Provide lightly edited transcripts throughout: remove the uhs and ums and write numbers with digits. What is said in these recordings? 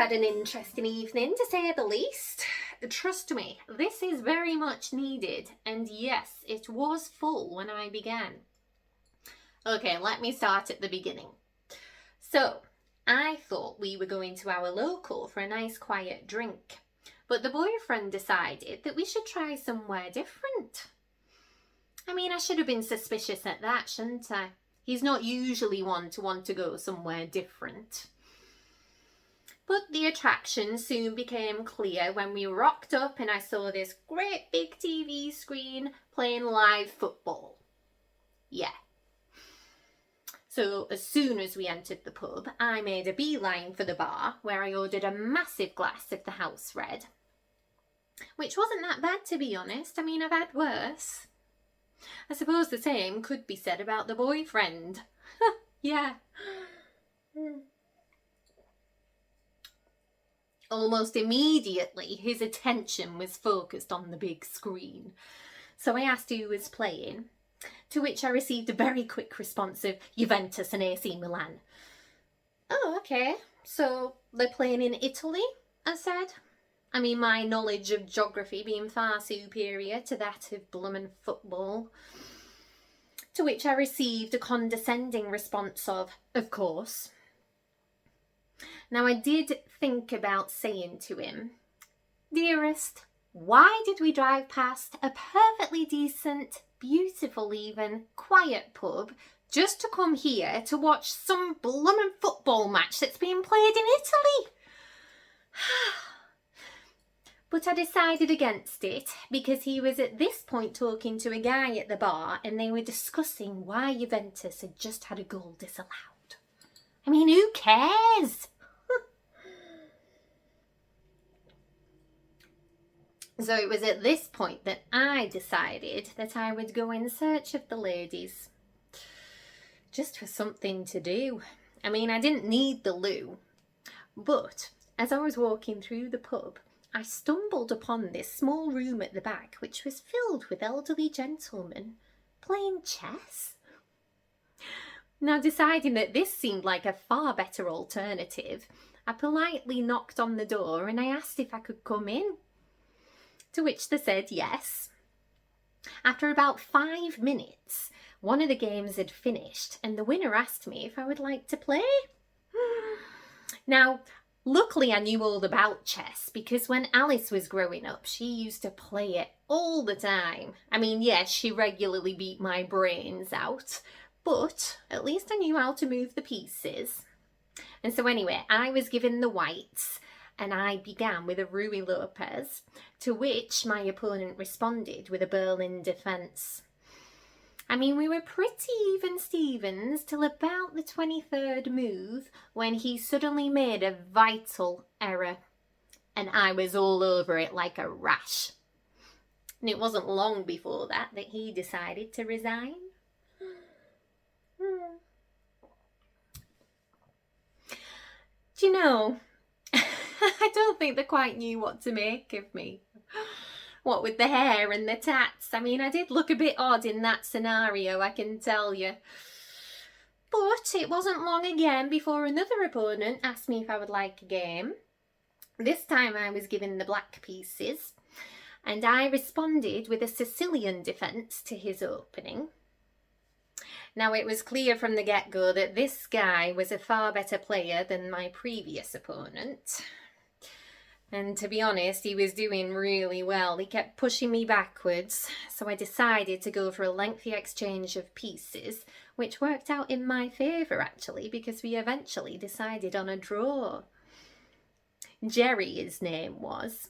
had an interesting evening, to say the least. Trust me, this is very much needed, and yes, it was full when I began. Okay, let me start at the beginning. So, I thought we were going to our local for a nice quiet drink, but the boyfriend decided that we should try somewhere different. I mean, I should have been suspicious at that, shouldn't I? He's not usually one to want to go somewhere different. But the attraction soon became clear when we rocked up and I saw this great big TV screen playing live football. Yeah. So as soon as we entered the pub, I made a beeline for the bar where I ordered a massive glass of the house red. Which wasn't that bad, to be honest. I mean, I've had worse. I suppose the same could be said about the boyfriend. Yeah. Almost immediately, his attention was focused on the big screen. So I asked who was playing, to which I received a very quick response of Juventus and AC Milan. Oh, okay. So they're playing in Italy, I said. I mean, my knowledge of geography being far superior to that of bloomin' football. To which I received a condescending response of course. Now, I did think about saying to him, dearest, why did we drive past a perfectly decent, beautiful even, quiet pub just to come here to watch some bloomin' football match that's being played in Italy? But I decided against it because he was at this point talking to a guy at the bar and they were discussing why Juventus had just had a goal disallowed. I mean, who cares? So it was at this point that I decided that I would go in search of the ladies. Just for something to do. I mean, I didn't need the loo. But as I was walking through the pub, I stumbled upon this small room at the back which was filled with elderly gentlemen playing chess. Now, deciding that this seemed like a far better alternative, I politely knocked on the door and I asked if I could come in. To which they said yes. After about 5 minutes, one of the games had finished and the winner asked me if I would like to play. Now, luckily I knew all about chess because when Alice was growing up, she used to play it all the time. I mean, yes, she regularly beat my brains out, but at least I knew how to move the pieces. And so anyway, I was given the whites and I began with a Ruy Lopez, to which my opponent responded with a Berlin defence. I mean, we were pretty even Stevens till about the 23rd move when he suddenly made a vital error and I was all over it like a rash. And it wasn't long before that he decided to resign. Do you know, I don't think they quite knew what to make of me. What with the hair and the tats. I mean, I did look a bit odd in that scenario, I can tell you. But it wasn't long again before another opponent asked me if I would like a game. This time I was given the black pieces, and I responded with a Sicilian defence to his opening. Now, it was clear from the get-go that this guy was a far better player than my previous opponent. And to be honest, he was doing really well. He kept pushing me backwards, so I decided to go for a lengthy exchange of pieces, which worked out in my favour actually, because we eventually decided on a draw. Jerry, his name was.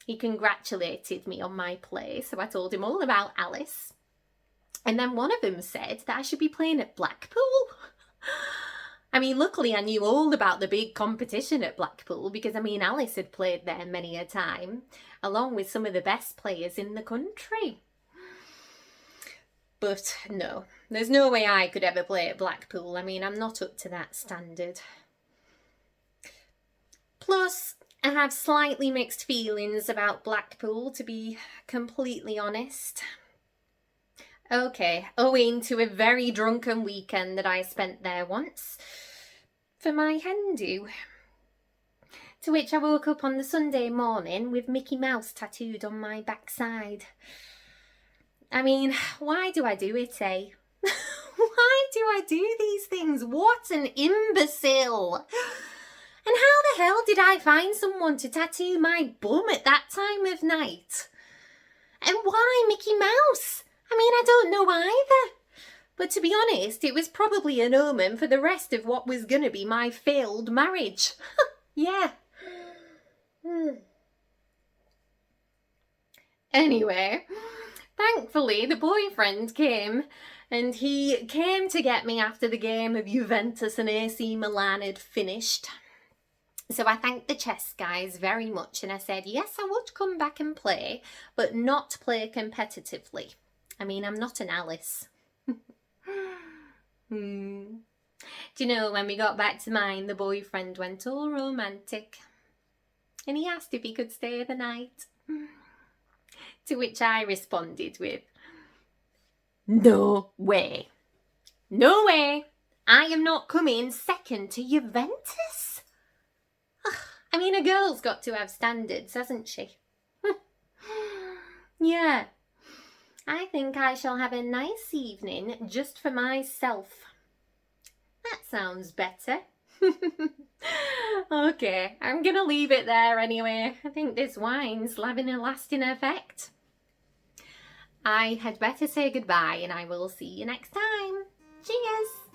He congratulated me on my play, so I told him all about Alice. And then one of them said that I should be playing at Blackpool. I mean, luckily I knew all about the big competition at Blackpool because, I mean, Alice had played there many a time, along with some of the best players in the country. But no, there's no way I could ever play at Blackpool. I mean, I'm not up to that standard. Plus, I have slightly mixed feelings about Blackpool, to be completely honest. Okay, owing to a very drunken weekend that I spent there once for my hen do. To which I woke up on the Sunday morning with Mickey Mouse tattooed on my backside. I mean, why do I do it, eh? Why do I do these things? What an imbecile! And how the hell did I find someone to tattoo my bum at that time of night? And why Mickey Mouse? I mean, I don't know either. But to be honest, it was probably an omen for the rest of what was going to be my failed marriage. Yeah. Anyway, thankfully the boyfriend came, and he came to get me after the game of Juventus and AC Milan had finished. So I thanked the chess guys very much, and I said, yes, I would come back and play, but not play competitively. I mean, I'm not an Alice. Do you know, when we got back to mine, the boyfriend went all romantic, and he asked if he could stay the night. To which I responded with, no way. No way. I am not coming second to Juventus. Ugh, I mean, a girl's got to have standards, hasn't she? Yeah. I think I shall have a nice evening just for myself. That sounds better. Okay, I'm gonna leave it there anyway. I think this wine's having a lasting effect. I had better say goodbye, and I will see you next time. Cheers!